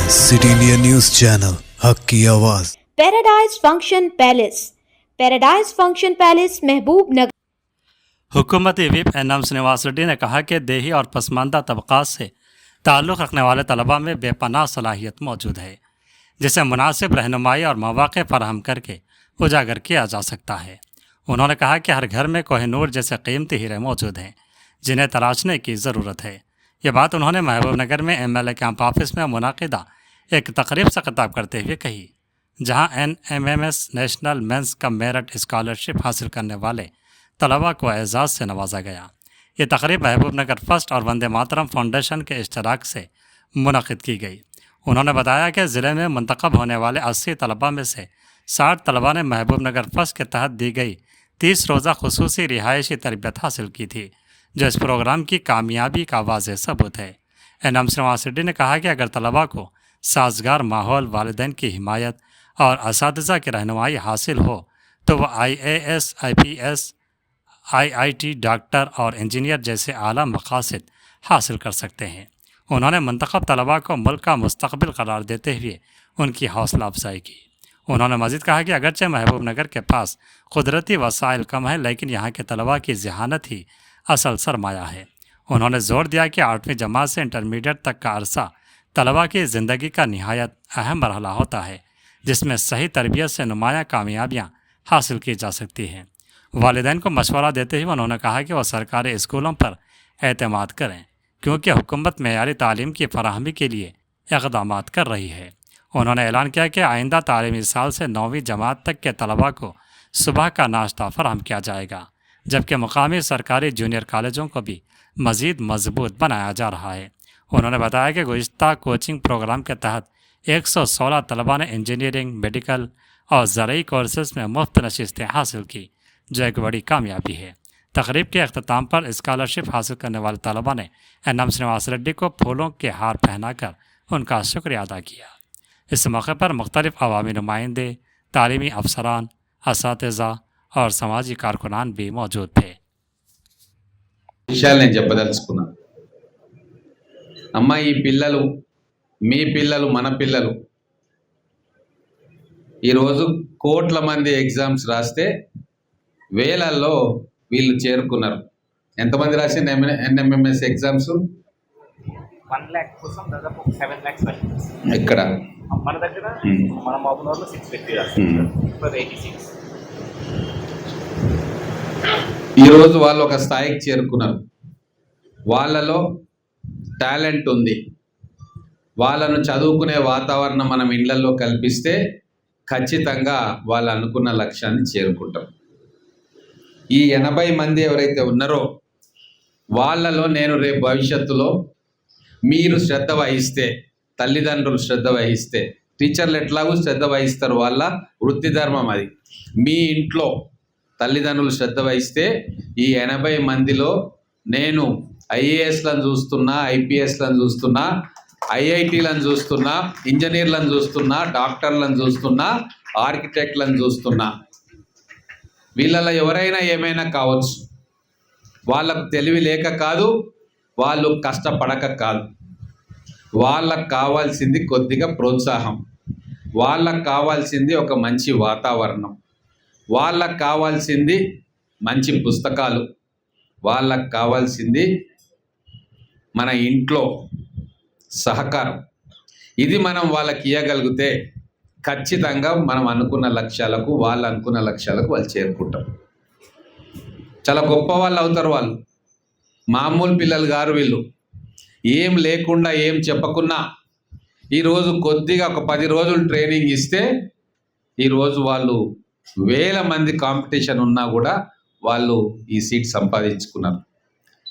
City India news channel हक की आवाज। पैराडाइज फंक्शन पैलेस महबूब नगर। हुकूमती विप एनएम श्रीनिवास रेड्डी ने कहा कि देही और पसमानदा तबक़ात से ताल्लुक़ रखने वाले तलबा में बेपनाह सलाहियत मौजूद है, जिसे मुनासिब रहनुमाई और मौक़े फराहम करके उजागर किया जा सकता है। उन्होंने कहा कि हर घर में कोहिनूर जैसे कीमती हीरे मौजूद हैं, जिन्हें तलाशने की ज़रूरत है। ये बात उन्होंने महबूब नगर में MLA कैंप ऑफिस में मुनाकिदा एक तकरीब से खिताब करते हुए कही, जहां NMMS national means cum merit scholarship हासिल करने वाले तलबा को एजाज़ से नवाजा गया। ये तकरीब महबूब नगर फर्स्ट और वंदे मातरम फाउंडेशन के इश्तराक से मुनक़िद की गई। उन्होंने बताया कि ज़िले में मुंतखब होने वाले 80 तलबा में से 60 तलबा ने महबूब नगर फर्स्ट के तहत दी गई 30 रोज़ा खुसूसी रिहायशी तरबियत हासिल की थी, जो इस प्रोग्राम की कामयाबी का वाज़ेह सबूत है। एनएम श्रीनिवास रेड्डी ने कहा कि अगर तलबा को साजगार माहौल, वालिदैन की हिमायत और असातिज़ा की रहनुमाई हासिल हो तो वह IAS, IPS, IIT, डॉक्टर और इंजीनियर जैसे आला मकासद हासिल कर सकते हैं। उन्होंने मुंतखब तलबा को मुल्क का मुस्तकबिल करार देते हुए उनकी हौसला अफजाई की। उन्होंने मज़ीद कहा कि अगरचे महबूब नगर के पास कुदरती वसाइल कम है, लेकिन यहाँ के तलबा की जहानत ही असल सरमाया है। उन्होंने ज़ोर दिया कि 8वीं जमात से इंटरमीडिएट तक का अरसा तलबा की ज़िंदगी का निहायत अहम मरहला होता है, जिसमें सही तरबियत से नुमायाँ कामयाबियाँ हासिल की जा सकती हैं। वालिदैन को मशवरा देते हुए उन्होंने कहा कि वह सरकारी स्कूलों पर एतमाद करें, क्योंकि हुकूमत मेयारी तालीम की फराहमी के लिए इक़दाम कर रही है। उन्होंने ऐलान किया कि आइंदा तालीमी साल से 9वीं जमात तक के तलबा को सुबह का नाश्ता फराहम किया जाएगा, जबकि मुकामी सरकारी जूनियर कॉलेजों को भी मज़ीद मजबूत बनाया जा रहा है। उन्होंने बताया कि गुज़िश्ता कोचिंग प्रोग्राम के तहत 116 तलबा ने इंजीनियरिंग, मेडिकल और ज़रई कोर्सेज़ में मुफ्त नशिस्तें हासिल की, जो एक बड़ी कामयाबी है। तकरीब के अख्ताम पर स्कॉलरशिप हासिल करने वाले तलबा ने एनएम श्रीनिवास रेड्डी को फूलों के हार पहनाकर उनका शुक्रिया अदा किया। इस मौके पर मुख्तलिफ अवामी नुमाइंदे, तालीमी अफसरान, असातिज़ा और समाजी कारकुनान भी मौजूद थे। విషయాలు నేను చెప్పదలుచుకున్నా. అమ్మ, ఈ పిల్లలు మీ పిల్లలు, మన పిల్లలు ఈరోజు కోట్ల మంది ఎగ్జామ్స్ రాస్తే వేలల్లో వీళ్ళు చేరుకున్నారు. ఎంతమంది రాసింది NMMS ఎగ్జామ్స్? 1 lakh కోసం దాదాపు 7 lakhs రాసింది. ఎక్కడ? మన దగ్గర మన మాబూనర్లో 650 రాసింది. ఇప్పుడు 86. ఈరోజు వాళ్ళు ఒక స్థాయికి చేరుకున్నారు. వాళ్ళలో టాలెంట్ ఉంది. వాళ్ళను చదువుకునే వాతావరణం మనం ఇళ్లలో కల్పిస్తే ఖచ్చితంగా వాళ్ళు అనుకున్న లక్ష్యాన్ని చేరుకుంటారు. ఈ 80 మంది ఎవరైతే ఉన్నారో వాళ్ళలో నేను రేపు భవిష్యత్తులో మీరు శ్రద్ధ వహిస్తే, తల్లిదండ్రులు శ్రద్ధ వహిస్తే, టీచర్లు ఎట్లాగూ శ్రద్ధ వహిస్తారు, వాళ్ళ వృత్తి ధర్మం అది. మీ ఇంట్లో తల్లిదండ్రులు శ్రద్ధ వహిస్తే ఈ 80 మందిలో నేను IASలను చూస్తున్నా, IPSలను చూస్తున్నా, IITలను చూస్తున్నా, ఇంజనీర్లను చూస్తున్నా, డాక్టర్లను చూస్తున్నా, ఆర్కిటెక్ట్లను చూస్తున్నా. వీళ్ళలో ఎవరైనా ఏమైనా కావచ్చు. వాళ్ళకు తెలివి లేక కాదు, వాళ్ళు కష్టపడక కాదు. వాళ్ళకు కావాల్సింది కొద్దిగా ప్రోత్సాహం, వాళ్ళకు కావాల్సింది ఒక మంచి వాతావరణం, వాళ్ళకు కావాల్సింది మంచి పుస్తకాలు, వాళ్ళకు కావాల్సింది మన ఇంట్లో సహకారం. ఇది మనం వాళ్ళకి ఇవ్వగలిగితే ఖచ్చితంగా మనం అనుకున్న లక్ష్యాలకు, వాళ్ళు అనుకున్న లక్ష్యాలకు వాళ్ళు చేరుకుంటారు. చాలా గొప్ప వాళ్ళు అవుతారు. వాళ్ళు మామూలు పిల్లలు గారు. వీళ్ళు ఏం లేకుండా, ఏం చెప్పకున్నా ఈరోజు కొద్దిగా ఒక 10 రోజులు ట్రైనింగ్ ఇస్తే ఈరోజు వాళ్ళు వేల మంది కాంపిటీషన్ ఉన్నా కూడా వాళ్ళు ఈ సీట్ సంపాదించుకున్నారు.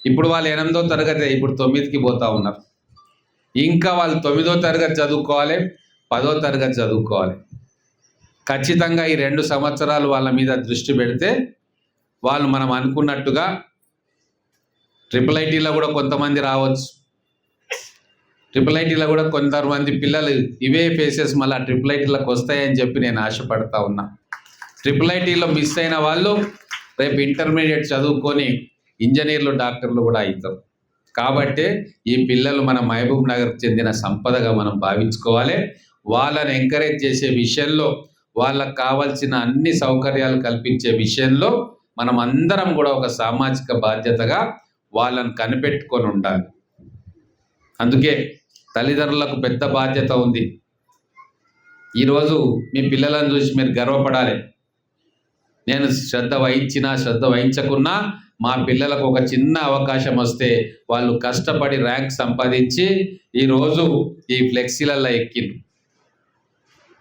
ఇప్పుడు వాళ్ళు 8వ తరగతి, ఇప్పుడు 9కి పోతా ఉన్నారు. ఇంకా వాళ్ళు 9వ తరగతి చదువుకోవాలి, 10వ తరగతి చదువుకోవాలి. ఖచ్చితంగా ఈ 2 సంవత్సరాలు వాళ్ళ మీద దృష్టి పెడితే వాళ్ళు మనం అనుకున్నట్టుగా IIITలో కూడా కొంతమంది రావచ్చు. IIITలో కూడా కొంతమంది పిల్లలు ఇవే ఫేసెస్ మళ్ళీ IIITలకు వస్తాయని చెప్పి నేను ఆశపడతా ఉన్నా. IIITలో మిస్ అయిన వాళ్ళు రేపు ఇంటర్మీడియట్ చదువుకొని ఇంజనీర్లు, డాక్టర్లు కూడా అవుతారు. కాబట్టే ఈ పిల్లలు మన మహబూబ్ నగర్కి చెందిన సంపదగా మనం భావించుకోవాలి. వాళ్ళని ఎంకరేజ్ చేసే విషయంలో, వాళ్ళకు కావాల్సిన అన్ని సౌకర్యాలు కల్పించే విషయంలో మనం అందరం కూడా ఒక సామాజిక బాధ్యతగా వాళ్ళని కనిపెట్టుకొని ఉండాలి. అందుకే తల్లిదండ్రులకు పెద్ద బాధ్యత ఉంది. ఈరోజు మీ పిల్లలను చూసి మీరు గర్వపడాలి. నేను శ్రద్ధ వహించినా శ్రద్ధ వహించకున్నా మా పిల్లలకు ఒక చిన్న అవకాశం వస్తే వాళ్ళు కష్టపడి ర్యాంక్ సంపాదించి ఈరోజు ఈ ఫ్లెక్సీలలో ఎక్కిండ్రు.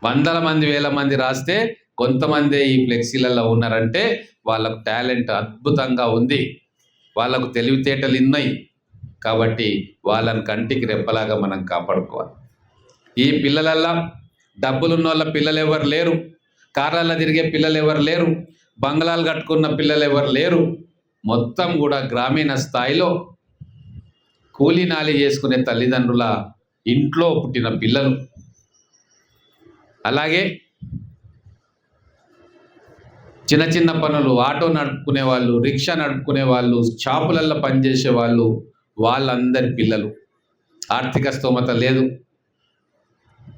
వందల మంది వేల మంది రాస్తే కొంతమంది ఈ ఫ్లెక్సీలలో ఉన్నారంటే వాళ్ళకు టాలెంట్ అద్భుతంగా ఉంది, వాళ్ళకు తెలివితేటలు ఉన్నాయి. కాబట్టి వాళ్ళని కంటికి రెప్పలాగా మనం కాపాడుకోవాలి. ఈ పిల్లలల్లా డబ్బులున్న వాళ్ళ పిల్లలు ఎవరు లేరు, కార్లలో తిరిగే పిల్లలు ఎవరు లేరు, బంగ్లాలు కట్టుకున్న పిల్లలు ఎవరు లేరు. మొత్తం కూడా గ్రామీణ స్థాయిలో కూలీ నాలి చేసుకునే తల్లిదండ్రుల ఇంట్లో పుట్టిన పిల్లలు. అలాగే చిన్న చిన్న పనులు, ఆటో నడుపుకునే వాళ్ళు, రిక్షా నడుపుకునే వాళ్ళు, షాపులల్లో పనిచేసే వాళ్ళు, వాళ్ళందరి పిల్లలు. ఆర్థిక స్తోమత లేదు.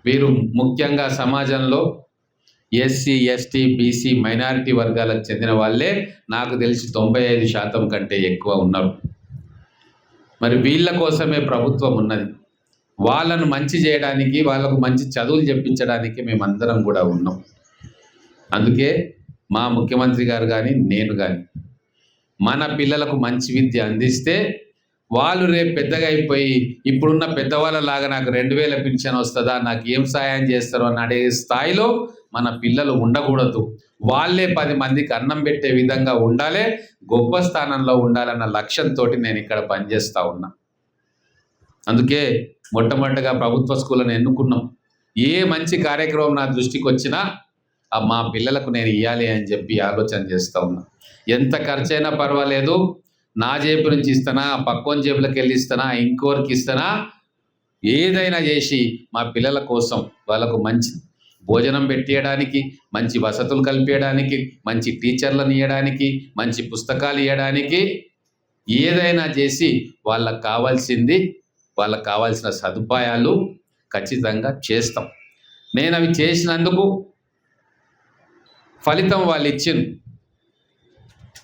వీరు ముఖ్యంగా సమాజంలో ఎస్సీ, ఎస్టీ, బీసీ, మైనారిటీ వర్గాలకు చెందిన వాళ్ళే నాకు తెలిసి 95% కంటే ఎక్కువ ఉన్నారు. మరి వీళ్ళ కోసమే ప్రభుత్వం ఉన్నది. వాళ్ళను మంచి చేయడానికి, వాళ్ళకు మంచి చదువులు చెప్పించడానికి మేమందరం కూడా ఉన్నాం. అందుకే మా ముఖ్యమంత్రి గారు కానీ నేను కానీ మన పిల్లలకు మంచి విద్య అందిస్తే వాళ్ళు రేపు పెద్దగా అయిపోయి ఇప్పుడున్న పెద్దవాళ్ళలాగా నాకు 2000 పింఛన్ వస్తుందా, నాకు ఏం సాయం చేస్తారో అని అడిగే స్థాయిలో మన పిల్లలు ఉండకూడదు. వాళ్ళే 10 మందికి అన్నం పెట్టే విధంగా ఉండాలి, గొప్ప స్థానంలో ఉండాలన్న లక్ష్యంతో నేను ఇక్కడ పనిచేస్తూ ఉన్నా. అందుకే మొట్టమొదటిగా ప్రభుత్వ స్కూళ్ళను ఎన్నుకున్నాం. ఏ మంచి కార్యక్రమం నా దృష్టికి వచ్చినా మా పిల్లలకు నేను ఇవ్వాలి అని చెప్పి ఆలోచన చేస్తూ ఉన్నా. ఎంత ఖర్చైనా పర్వాలేదు, నా జేబు నుంచి ఇస్తానా, పక్కోని జేబులకు వెళ్ళి ఇస్తానా, ఇంకోరికి ఇస్తానా, ఏదైనా చేసి మా పిల్లల కోసం వాళ్ళకు మంచి భోజనం పెట్టియడానికి, మంచి వసతులు కల్పించడానికి, మంచి టీచర్లను ఇవ్వడానికి, మంచి పుస్తకాలు ఇవ్వడానికి, ఏదైనా చేసి వాళ్ళకు కావాల్సింది, వాళ్ళకు కావాల్సిన సదుపాయాలు ఖచ్చితంగా చేస్తాం. నేను అవి చేసినందుకు ఫలితం వాళ్ళు ఇచ్చింది.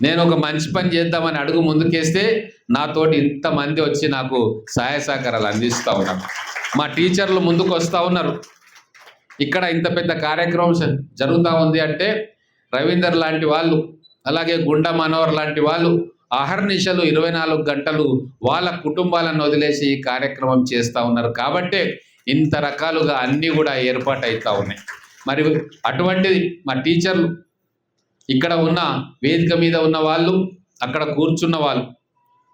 నేను ఒక మంచి పని చేద్దామని అడుగు ముందుకేస్తే నాతోటి ఇంతమంది వచ్చి నాకు సహాయ సహకారాలు అందిస్తూ ఉన్నారు. మా టీచర్లు ముందుకు వస్తూ ఉన్నారు. ఇక్కడ ఇంత పెద్ద కార్యక్రమం జరుగుతూ ఉంది అంటే రవీందర్ లాంటి వాళ్ళు, అలాగే గుండా మనోహర్ లాంటి వాళ్ళు అహర్నిశలు 24 గంటలు వాళ్ళ కుటుంబాలను వదిలేసి ఈ కార్యక్రమం చేస్తూ ఉన్నారు. కాబట్టే ఇంత రకాలుగా అన్నీ కూడా ఏర్పాటు అవుతూ ఉన్నాయి. మరి అటువంటిది మా టీచర్లు, ఇక్కడ ఉన్న వేదిక మీద ఉన్న వాళ్ళు, అక్కడ కూర్చున్న వాళ్ళు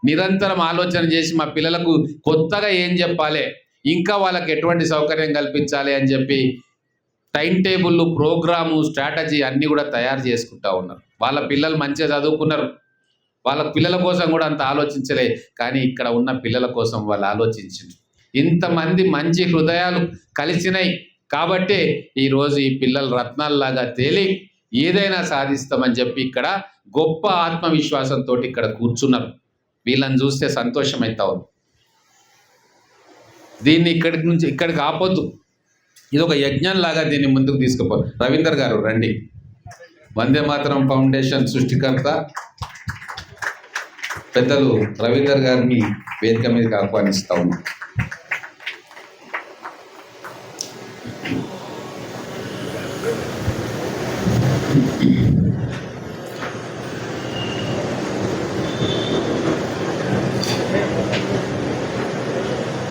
నిరంతరం ఆలోచన చేసి మా పిల్లలకు కొత్తగా ఏం చెప్పాలి, ఇంకా వాళ్ళకి ఎటువంటి సౌకర్యం కల్పించాలి అని చెప్పి టైం టేబుల్, ప్రోగ్రాము, స్ట్రాటజీ అన్నీ కూడా తయారు చేసుకుంటూ ఉన్నారు. వాళ్ళ పిల్లలు మంచిగా చదువుకున్నారు, వాళ్ళ పిల్లల కోసం కూడా అంత ఆలోచించలే, కానీ ఇక్కడ ఉన్న పిల్లల కోసం వాళ్ళు ఆలోచించారు. ఇంతమంది మంచి హృదయాలు కలిసినాయి కాబట్టే ఈరోజు ఈ పిల్లలు రత్నాల్లాగా తేలి ఏదైనా సాధిస్తామని చెప్పి ఇక్కడ గొప్ప ఆత్మవిశ్వాసంతో ఇక్కడ కూర్చున్నారు. వీళ్ళని చూస్తే సంతోషం అవుతా ఉంది. దీన్ని ఇక్కడి నుంచి ఇక్కడికి ఆపొద్దు, ఇది ఒక యజ్ఞంలాగా దీన్ని ముందుకు తీసుకుపో. రవీందర్ గారు రండి. వందే మాతరం ఫౌండేషన్ సృష్టికర్త పెద్దలు రవీందర్ గారిని వేదిక మీదకి ఆహ్వానిస్తా ఉన్నాం.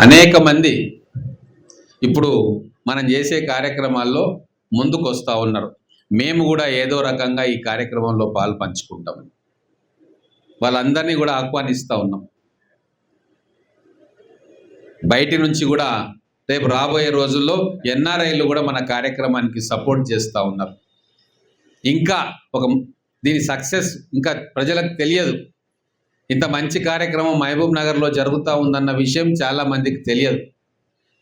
అనేక మంది ఇప్పుడు మనం చేసే కార్యక్రమాల్లో ముందుకు వస్తూ ఉన్నారు. మేము కూడా ఏదో రకంగా ఈ కార్యక్రమంలో పాలు పంచుకుంటాం. వాళ్ళందరినీ కూడా ఆహ్వానిస్తూ ఉన్నాం. బయటి నుంచి కూడా రేపు రాబోయే రోజుల్లో ఎన్ఆర్ఐలు కూడా మన కార్యక్రమానికి సపోర్ట్ చేస్తూ ఉన్నారు. ఇంకా దీని సక్సెస్ ఇంకా ప్రజలకు తెలియదు. ఇంత మంచి కార్యక్రమం మహబూబ్ నగర్లో జరుగుతూ ఉందన్న విషయం చాలామందికి తెలియదు.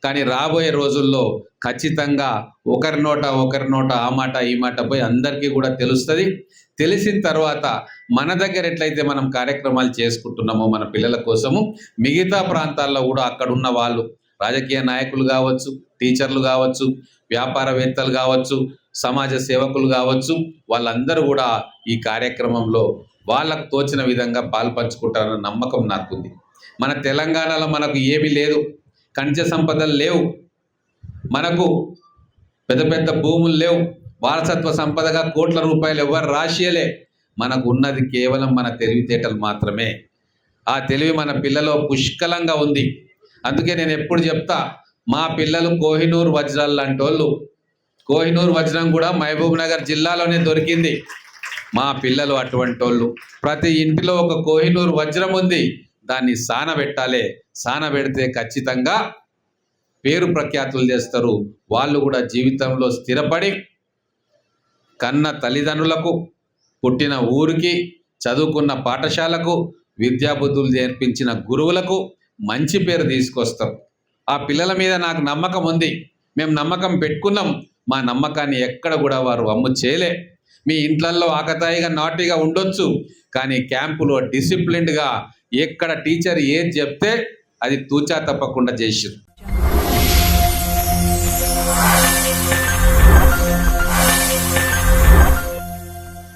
కానీ రాబోయే రోజుల్లో ఖచ్చితంగా ఒకరి నోట ఆ మాట ఈ మాట పోయి అందరికీ కూడా తెలుస్తుంది. తెలిసిన తర్వాత మన దగ్గర ఎట్లయితే మనం కార్యక్రమాలు చేసుకుంటున్నామో మన పిల్లల కోసము, మిగతా ప్రాంతాల్లో కూడా అక్కడున్న వాళ్ళు రాజకీయ నాయకులు కావచ్చు, టీచర్లు కావచ్చు, వ్యాపారవేత్తలు కావచ్చు, సమాజ సేవకులు కావచ్చు, వాళ్ళందరూ కూడా ఈ కార్యక్రమంలో వాళ్ళకు తోచిన విధంగా పాల్పంచుకుంటారన్న నమ్మకం నాకుంది. మన తెలంగాణలో మనకు ఏమీ లేదు, ఖనిజ సంపదలు లేవు, మనకు పెద్ద పెద్ద భూములు లేవు, వారసత్వ సంపదగా కోట్ల రూపాయలు ఎవరు రాసియలే. మనకు ఉన్నది కేవలం మన తెలివితేటలు మాత్రమే. ఆ తెలివి మన పిల్లలో పుష్కలంగా ఉంది. అందుకే నేను ఎప్పుడు చెప్తా, మా పిల్లలు కోహినూర్ వజ్రాలు లాంటి వాళ్ళు. కోహినూర్ వజ్రం కూడా మహబూబ్ నగర్ జిల్లాలోనే దొరికింది. మా పిల్లలు అటువంటి వాళ్ళు. ప్రతి ఇంటిలో ఒక కోహినూర్ వజ్రం ఉంది. దాన్ని సానబెట్టాలి. సానబెడితే ఖచ్చితంగా పేరు ప్రఖ్యాతులు చేస్తారు. వాళ్ళు కూడా జీవితంలో స్థిరపడి కన్న తల్లిదండ్రులకు, పుట్టిన ఊరికి, చదువుకున్న పాఠశాలకు, విద్యాబుద్ధులు నేర్పించిన గురువులకు మంచి పేరు తీసుకొస్తారు. ఆ పిల్లల మీద నాకు నమ్మకం ఉంది. మేము నమ్మకం పెట్టుకున్నాం. మా నమ్మకాన్ని ఎక్కడ కూడా వారు అమ్ము చేయలే. మీ ఇంట్లల్లో ఆకతాయిగా నాటిగా ఉండొచ్చు, కానీ క్యాంపులో డిసిప్లిన్డ్గా ఎక్కడ టీచర్ ఏది చెప్తే అది తూచా తప్పకుండా చేసిరు.